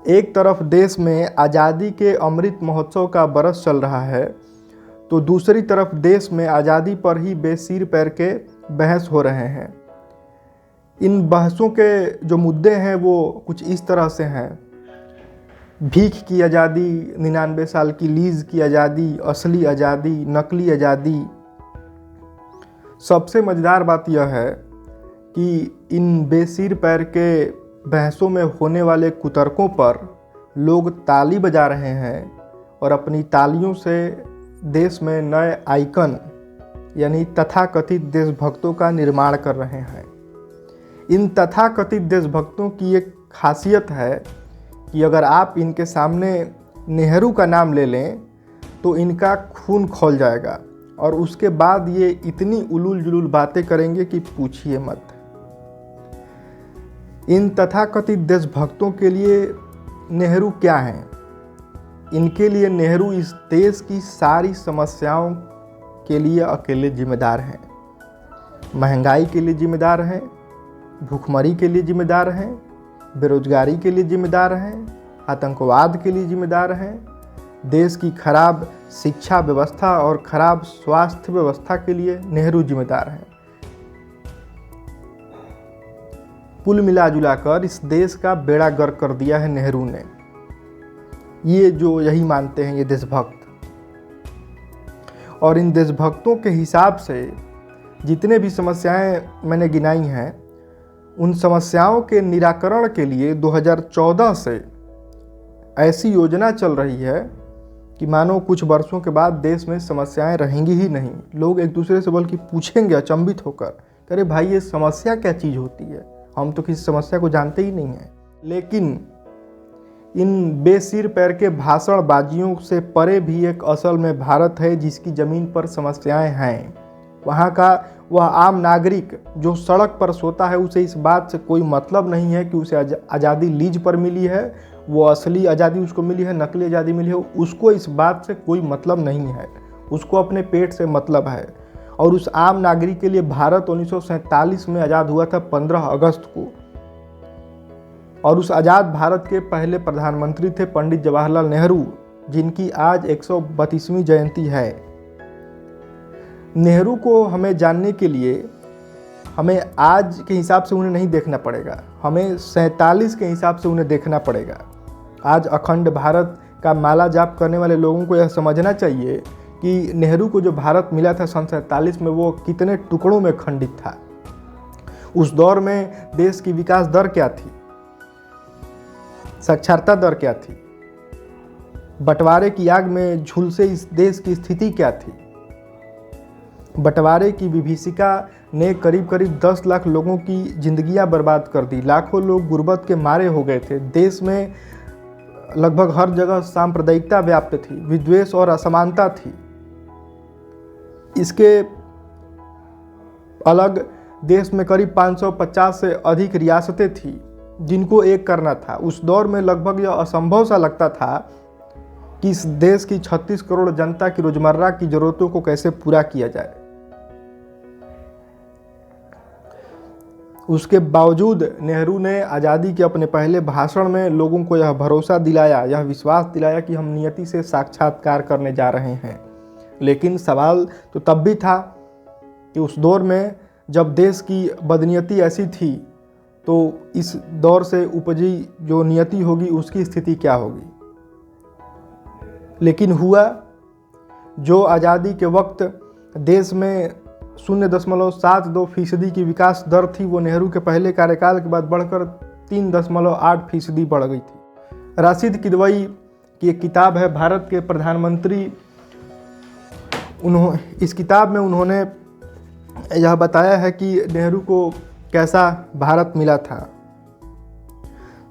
एक तरफ देश में आज़ादी के अमृत महोत्सव का बरस चल रहा है, तो दूसरी तरफ देश में आज़ादी पर ही बेसिर पैर के बहस हो रहे हैं। इन बहसों के जो मुद्दे हैं वो कुछ इस तरह से हैं: भीख की आज़ादी, 99 साल की लीज़ की आज़ादी, असली आज़ादी, नकली आज़ादी। सबसे मज़ेदार बात यह है कि इन बेसिर पैर के बहसों में होने वाले कुतर्कों पर लोग ताली बजा रहे हैं और अपनी तालियों से देश में नए आइकन यानी तथाकथित देशभक्तों का निर्माण कर रहे हैं। इन तथाकथित देशभक्तों की एक खासियत है कि अगर आप इनके सामने नेहरू का नाम ले लें तो इनका खून खौल जाएगा और उसके बाद ये इतनी उलूल जुलूल बातें करेंगे कि पूछिए मत। इन तथाकथित देशभक्तों के लिए नेहरू क्या हैं? इनके लिए नेहरू इस देश की सारी समस्याओं के लिए अकेले जिम्मेदार हैं। महंगाई के लिए जिम्मेदार हैं, भूखमरी के लिए जिम्मेदार हैं, बेरोजगारी के लिए जिम्मेदार हैं, आतंकवाद के लिए जिम्मेदार हैं, देश की खराब शिक्षा व्यवस्था और खराब स्वास्थ्य व्यवस्था के लिए नेहरू जिम्मेदार हैं। कुल मिला जुला कर इस देश का बेड़ा गर्क कर दिया है नेहरू ने। ये जो यही मानते हैं ये देशभक्त। और इन देशभक्तों के हिसाब से जितने भी समस्याएं मैंने गिनाई हैं, उन समस्याओं के निराकरण के लिए 2014 से ऐसी योजना चल रही है कि मानो कुछ वर्षों के बाद देश में समस्याएं रहेंगी ही नहीं। लोग एक दूसरे से बल्कि पूछेंगे अचंभित होकर, अरे भाई ये समस्या क्या चीज़ होती है, हम तो किसी समस्या को जानते ही नहीं हैं। लेकिन इन बेसिर पैर के भाषणबाजियों से परे भी एक असल में भारत है जिसकी ज़मीन पर समस्याएं हैं। वहाँ का वह आम नागरिक जो सड़क पर सोता है, उसे इस बात से कोई मतलब नहीं है कि उसे आज़ादी लीज पर मिली है, वो असली आज़ादी उसको मिली है, नकली आज़ादी मिली है, उसको इस बात से कोई मतलब नहीं है। उसको अपने पेट से मतलब है। और उस आम नागरिक के लिए भारत 1947 में आज़ाद हुआ था 15 अगस्त को, और उस आज़ाद भारत के पहले प्रधानमंत्री थे पंडित जवाहरलाल नेहरू, जिनकी आज 132वीं जयंती है। नेहरू को हमें जानने के लिए हमें आज के हिसाब से उन्हें नहीं देखना पड़ेगा, हमें 47 के हिसाब से उन्हें देखना पड़ेगा। आज अखंड भारत का माला जाप करने वाले लोगों को यह समझना चाहिए कि नेहरू को जो भारत मिला था सन 47 में, वो कितने टुकड़ों में खंडित था। उस दौर में देश की विकास दर क्या थी, साक्षरता दर क्या थी, बंटवारे की आग में झुलसे इस देश की स्थिति क्या थी। बंटवारे की विभीषिका ने करीब करीब 10 लाख लोगों की जिंदगियां बर्बाद कर दी। लाखों लोग गुर्बत के मारे हो गए थे। देश में लगभग हर जगह सांप्रदायिकता व्याप्त थी, विद्वेष और असमानता थी। इसके अलग देश में करीब 550 से अधिक रियासतें थी जिनको एक करना था। उस दौर में लगभग यह असंभव सा लगता था कि इस देश की 36 करोड़ जनता की रोजमर्रा की जरूरतों को कैसे पूरा किया जाए। उसके बावजूद नेहरू ने आज़ादी के अपने पहले भाषण में लोगों को यह भरोसा दिलाया, यह विश्वास दिलाया कि हम नियति से साक्षात्कार करने जा रहे हैं। लेकिन सवाल तो तब भी था कि उस दौर में जब देश की बदनीयती ऐसी थी, तो इस दौर से उपजी जो नियति होगी उसकी स्थिति क्या होगी। लेकिन हुआ जो आज़ादी के वक्त देश में 0.72% की विकास दर थी, वो नेहरू के पहले कार्यकाल के बाद बढ़कर 3.8% बढ़ गई थी। राशिद किदवई की एक किताब है भारत के प्रधानमंत्री, इस किताब में उन्होंने यह बताया है कि नेहरू को कैसा भारत मिला था।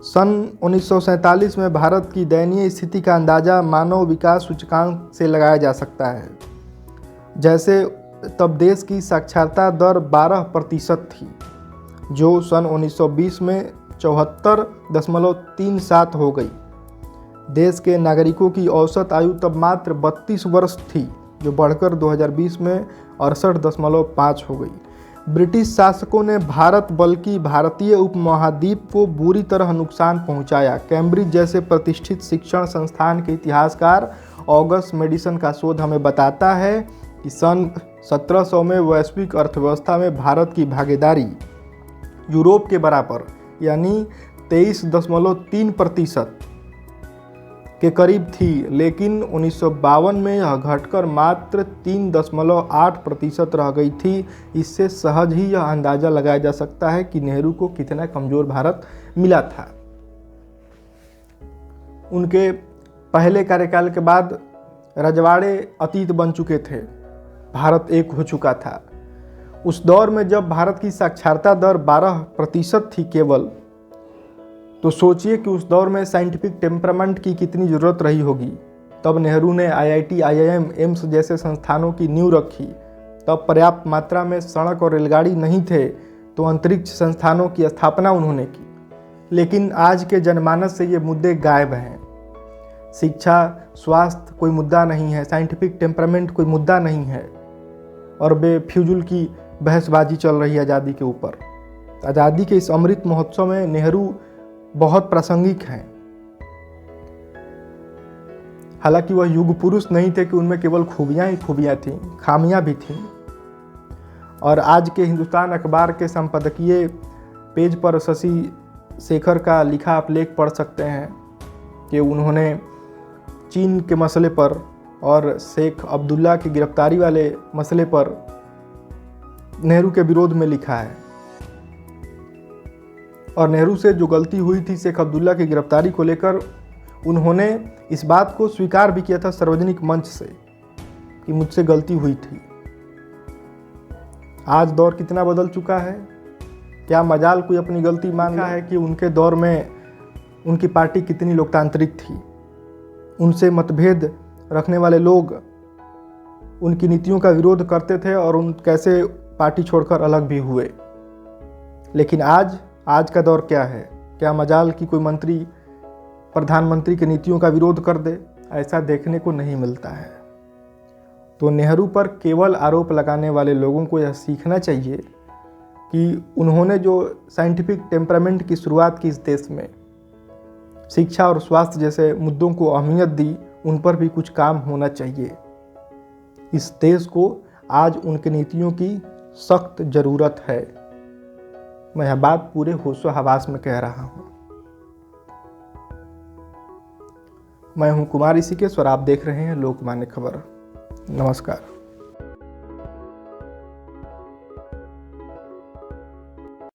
सन 1947 में भारत की दयनीय स्थिति का अंदाज़ा मानव विकास सूचकांक से लगाया जा सकता है। जैसे तब देश की साक्षरता दर 12% थी, जो सन 1920 में 74.37 हो गई। देश के नागरिकों की औसत आयु तब मात्र 32 वर्ष थी, जो बढ़कर 2020 में 68.5 हो गई। ब्रिटिश शासकों ने भारत बल्कि भारतीय उपमहाद्वीप को बुरी तरह नुकसान पहुंचाया। कैम्ब्रिज जैसे प्रतिष्ठित शिक्षण संस्थान के इतिहासकार ऑगस्ट मेडिसन का शोध हमें बताता है कि सन 1700 में वैश्विक अर्थव्यवस्था में भारत की भागीदारी यूरोप के बराबर यानी 23.3% के करीब थी, लेकिन 1952 में यह घटकर मात्र 3.8% रह गई थी। इससे सहज ही यह अंदाज़ा लगाया जा सकता है कि नेहरू को कितना कमज़ोर भारत मिला था। उनके पहले कार्यकाल के बाद रजवाड़े अतीत बन चुके थे, भारत एक हो चुका था। उस दौर में जब भारत की साक्षरता दर 12% थी केवल, तो सोचिए कि उस दौर में साइंटिफिक टेम्परामेंट की कितनी ज़रूरत रही होगी। तब नेहरू ने IIT, IIM, एम्स जैसे संस्थानों की नींव रखी। तब पर्याप्त मात्रा में सड़क और रेलगाड़ी नहीं थे, तो अंतरिक्ष संस्थानों की स्थापना उन्होंने की। लेकिन आज के जनमानस से ये मुद्दे गायब हैं। शिक्षा, स्वास्थ्य कोई मुद्दा नहीं है, साइंटिफिक टेम्परामेंट कोई मुद्दा नहीं है, और बेफिजूल की बहसबाजी चल रही है आज़ादी के ऊपर। आज़ादी के इस अमृत महोत्सव में नेहरू बहुत प्रासंगिक हैं। हालांकि वह युग पुरुष नहीं थे कि उनमें केवल खूबियां ही खूबियां थीं, खामियां भी थीं। और आज के हिंदुस्तान अखबार के संपादकीय पेज पर शशि शेखर का लिखा आप लेख पढ़ सकते हैं कि उन्होंने चीन के मसले पर और शेख अब्दुल्ला की गिरफ्तारी वाले मसले पर नेहरू के विरोध में लिखा है। और नेहरू से जो गलती हुई थी शेख अब्दुल्ला की गिरफ्तारी को लेकर, उन्होंने इस बात को स्वीकार भी किया था सार्वजनिक मंच से कि मुझसे गलती हुई थी। आज दौर कितना बदल चुका है, क्या मजाल कोई अपनी गलती मान रहा है कि उनके दौर में उनकी पार्टी कितनी लोकतांत्रिक थी। उनसे मतभेद रखने वाले लोग उनकी नीतियों का विरोध करते थे और उन कैसे पार्टी छोड़कर अलग भी हुए। लेकिन आज का दौर क्या है, क्या मजाल कि कोई मंत्री प्रधानमंत्री की नीतियों का विरोध कर दे? ऐसा देखने को नहीं मिलता है। तो नेहरू पर केवल आरोप लगाने वाले लोगों को यह सीखना चाहिए कि उन्होंने जो साइंटिफिक टेम्परामेंट की शुरुआत की इस देश में, शिक्षा और स्वास्थ्य जैसे मुद्दों को अहमियत दी, उन पर भी कुछ काम होना चाहिए। इस देश को आज उनकी नीतियों की सख्त ज़रूरत है। मैं यह बात पूरे होशो हवास में कह रहा हूँ। मैं हूँ कुमार ऋषिकेश और आप देख रहे हैं लोकमान्य खबर। नमस्कार।